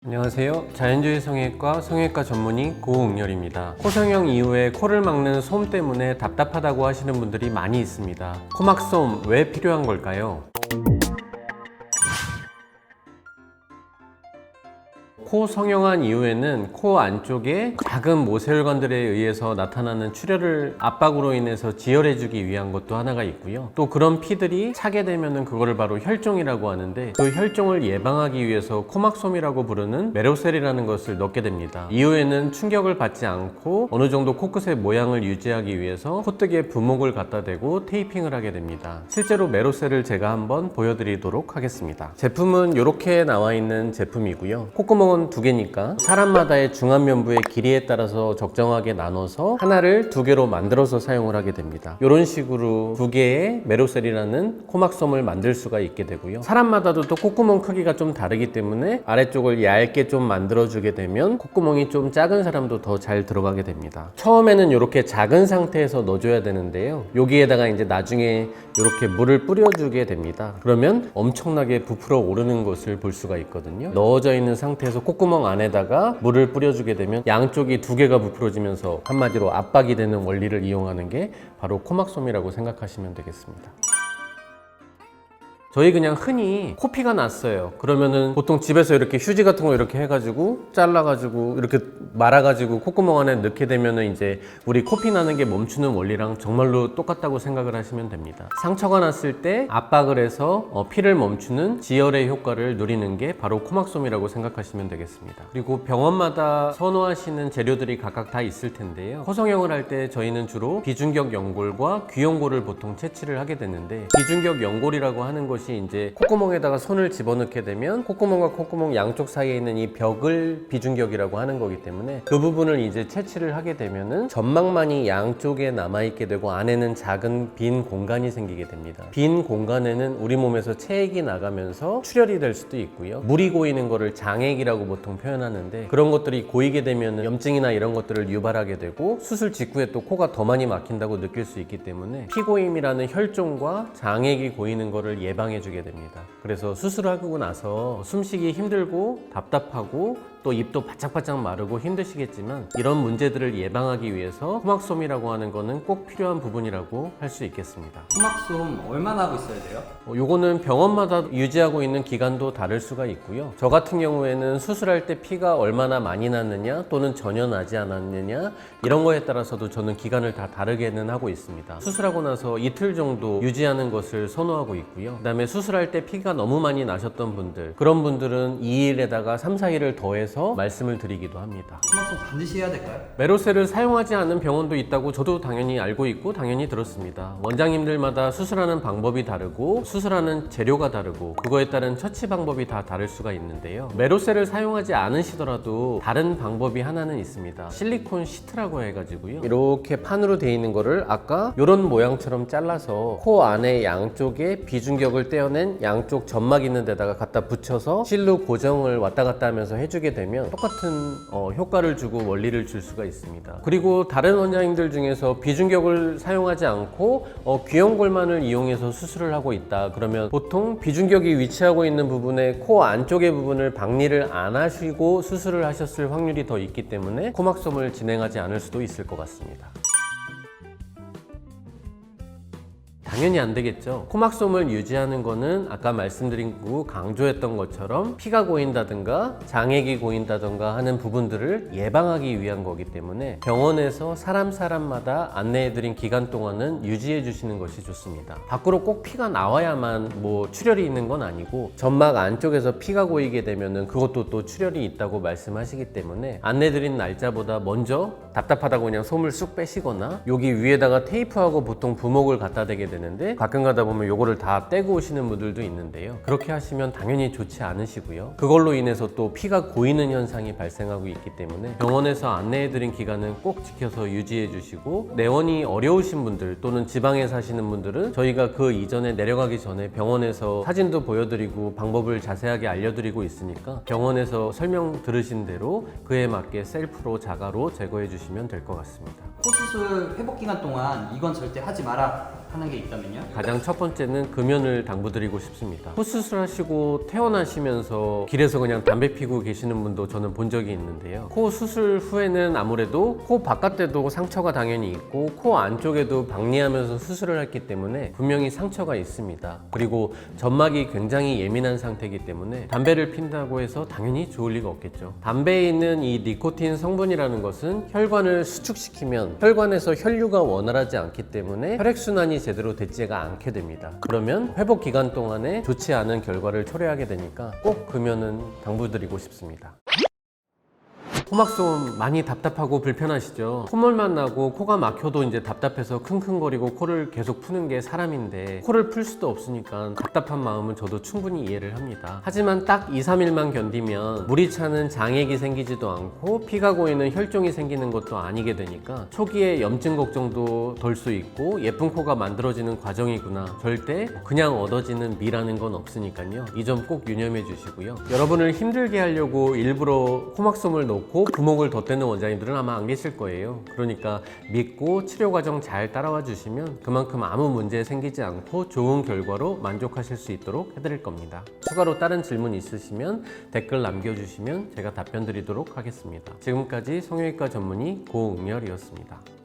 안녕하세요. 자연주의 성형외과 성형외과 전문의 고응렬입니다. 코 성형 이후에 코를 막는 솜 때문에 답답하다고 하시는 분들이 많이 있습니다. 코막솜 왜 필요한 걸까요? 코 성형한 이후에는 코 안쪽에 작은 모세혈관들에 의해서 나타나는 출혈을 압박으로 인해서 지혈해주기 위한 것도 하나가 있고요. 또 그런 피들이 차게 되면은 그거를 바로 혈종이라고 하는데, 그 혈종을 예방하기 위해서 코막솜이라고 부르는 메로셀이라는 것을 넣게 됩니다. 이후에는 충격을 받지 않고 어느 정도 코끝의 모양을 유지하기 위해서 콧등에 부목을 갖다 대고 테이핑을 하게 됩니다. 실제로 메로셀을 제가 한번 보여드리도록 하겠습니다. 제품은 이렇게 나와 있는 제품이고요. 콧구멍은 두 개니까 사람마다의 중안면부의 길이에 따라서 적정하게 나눠서 하나를 두 개로 만들어서 사용을 하게 됩니다. 이런 식으로 두 개의 메로셀이라는 코막솜을 만들 수가 있게 되고요. 사람마다도 또 콧구멍 크기가 좀 다르기 때문에 아래쪽을 얇게 좀 만들어주게 되면 콧구멍이 좀 작은 사람도 더 잘 들어가게 됩니다. 처음에는 이렇게 작은 상태에서 넣어줘야 되는데요. 여기에다가 이제 나중에 이렇게 물을 뿌려주게 됩니다. 그러면 엄청나게 부풀어 오르는 것을 볼 수가 있거든요. 넣어져 있는 상태에서 콧구멍 안에다가 물을 뿌려주게 되면 양쪽이 두 개가 부풀어지면서 한마디로 압박이 되는 원리를 이용하는 게 바로 코막솜이라고 생각하시면 되겠습니다. 저희 그냥 흔히 코피가 났어요. 그러면은 보통 집에서 이렇게 휴지 같은 거 이렇게 해가지고 잘라가지고 이렇게 말아가지고 콧구멍 안에 넣게 되면은 이제 우리 코피 나는 게 멈추는 원리랑 정말로 똑같다고 생각을 하시면 됩니다. 상처가 났을 때 압박을 해서 피를 멈추는 지혈의 효과를 누리는 게 바로 코막솜이라고 생각하시면 되겠습니다. 그리고 병원마다 선호하시는 재료들이 각각 다 있을 텐데요. 코성형을 할 때 저희는 주로 비중격 연골과 귀연골을 보통 채취를 하게 되는데, 비중격 연골이라고 하는 것이 이제 콧구멍에다가 손을 집어넣게 되면 콧구멍과 콧구멍 양쪽 사이에 있는 이 벽을 비중격이라고 하는 거기 때문에 그 부분을 이제 채취를 하게 되면은 점막만이 양쪽에 남아있게 되고 안에는 작은 빈 공간이 생기게 됩니다. 빈 공간에는 우리 몸에서 체액이 나가면서 출혈이 될 수도 있고요. 물이 고이는 거를 장액이라고 보통 표현하는데, 그런 것들이 고이게 되면 염증이나 이런 것들을 유발하게 되고 수술 직후에 또 코가 더 많이 막힌다고 느낄 수 있기 때문에 피고임이라는 혈종과 장액이 고이는 거를 예방해주게 됩니다. 그래서 수술하고 나서 숨쉬기 힘들고 답답하고 또 입도 바짝바짝 마르고 힘드시겠지만, 이런 문제들을 예방하기 위해서 코막솜이라고 하는 거는 꼭 필요한 부분이라고 할 수 있겠습니다. 코막솜 얼마나 하고 있어야 돼요? 요거는 병원마다 유지하고 있는 기간도 다를 수가 있고요. 저 같은 경우에는 수술할 때 피가 얼마나 많이 났느냐 또는 전혀 나지 않았느냐 이런 거에 따라서도 저는 기간을 다 다르게는 하고 있습니다. 수술하고 나서 이틀 정도 유지하는 것을 선호하고 있고요. 그 다음에 수술할 때 피가 너무 많이 나셨던 분들, 그런 분들은 2일에다가 3, 4일을 더해서 말씀을 드리기도 합니다. 코막솜 반드시 해야 될까요? 메로셀을 사용하지 않는 병원도 있다고 저도 당연히 알고 있고 당연히 들었습니다. 원장님들마다 수술하는 방법이 다르고 수술하는 재료가 다르고 그거에 따른 처치 방법이 다 다를 수가 있는데요. 메로셀을 사용하지 않으시더라도 다른 방법이 하나는 있습니다. 실리콘 시트라고 해가지고요. 이렇게 판으로 되어 있는 거를 아까 이런 모양처럼 잘라서 코 안에 양쪽에 비중격을 떼어낸 양쪽 점막 있는 데다가 갖다 붙여서 실로 고정을 왔다 갔다 하면서 해주게 되면 똑같은 효과를 주고 원리를 줄 수가 있습니다. 그리고 다른 원장님들 중에서 비중격을 사용하지 않고 귀연골만을 이용해서 수술을 하고 있다 그러면 보통 비중격이 위치하고 있는 부분에 코 안쪽의 부분을 박리를 안 하시고 수술을 하셨을 확률이 더 있기 때문에 코막솜을 진행하지 않을 수도 있을 것 같습니다. 당연히 안 되겠죠. 코막솜을 유지하는 거는 아까 말씀드리고 강조했던 것처럼 피가 고인다든가 장액이 고인다든가 하는 부분들을 예방하기 위한 거기 때문에 병원에서 사람마다 안내해드린 기간 동안은 유지해 주시는 것이 좋습니다. 밖으로 꼭 피가 나와야만 뭐 출혈이 있는 건 아니고, 점막 안쪽에서 피가 고이게 되면은 그것도 또 출혈이 있다고 말씀하시기 때문에 안내드린 날짜보다 먼저 답답하다고 그냥 솜을 쑥 빼시거나 여기 위에다가 테이프하고 보통 부목을 갖다 대게 되는데, 가끔 가다 보면 요거를 다 떼고 오시는 분들도 있는데요. 그렇게 하시면 당연히 좋지 않으시고요. 그걸로 인해서 또 피가 고이는 현상이 발생하고 있기 때문에 병원에서 안내해드린 기간은 꼭 지켜서 유지해 주시고, 내원이 어려우신 분들 또는 지방에 사시는 분들은 저희가 그 이전에 내려가기 전에 병원에서 사진도 보여드리고 방법을 자세하게 알려드리고 있으니까 병원에서 설명 들으신 대로 그에 맞게 셀프로 자가로 제거해 주시면 될 것 같습니다. 코수술 회복 기간 동안 이건 절대 하지 마라 하는 게 있다면요? 가장 첫 번째는 금연을 당부드리고 싶습니다. 코 수술하시고 퇴원하시면서 길에서 그냥 담배 피고 계시는 분도 저는 본 적이 있는데요. 코 수술 후에는 아무래도 코 바깥에도 상처가 당연히 있고 코 안쪽에도 박리하면서 수술을 했기 때문에 분명히 상처가 있습니다. 그리고 점막이 굉장히 예민한 상태이기 때문에 담배를 핀다고 해서 당연히 좋을 리가 없겠죠. 담배에 있는 이 니코틴 성분이라는 것은 혈관을 수축시키면 혈관에서 혈류가 원활하지 않기 때문에 혈액순환이 제대로 되지가 않게 됩니다. 그러면 회복 기간 동안에 좋지 않은 결과를 초래하게 되니까 꼭 금연은 당부드리고 싶습니다. 코막소음 많이 답답하고 불편하시죠? 콧물만 나고 코가 막혀도 이제 답답해서 킁킁거리고 코를 계속 푸는 게 사람인데 코를 풀 수도 없으니까 답답한 마음은 저도 충분히 이해를 합니다. 하지만 딱 2, 3일만 견디면 물이 차는 장액이 생기지도 않고 피가 고이는 혈종이 생기는 것도 아니게 되니까 초기에 염증 걱정도 덜 수 있고 예쁜 코가 만들어지는 과정이구나. 절대 그냥 얻어지는 미라는 건 없으니까요. 이 점 꼭 유념해 주시고요. 여러분을 힘들게 하려고 일부러 코막소음을 놓고 부목을 덧대는 원장님들은 아마 안 계실 거예요. 그러니까 믿고 치료 과정 잘 따라와 주시면 그만큼 아무 문제 생기지 않고 좋은 결과로 만족하실 수 있도록 해드릴 겁니다. 추가로 다른 질문 있으시면 댓글 남겨주시면 제가 답변 드리도록 하겠습니다. 지금까지 성형외과 전문의 고응렬이었습니다.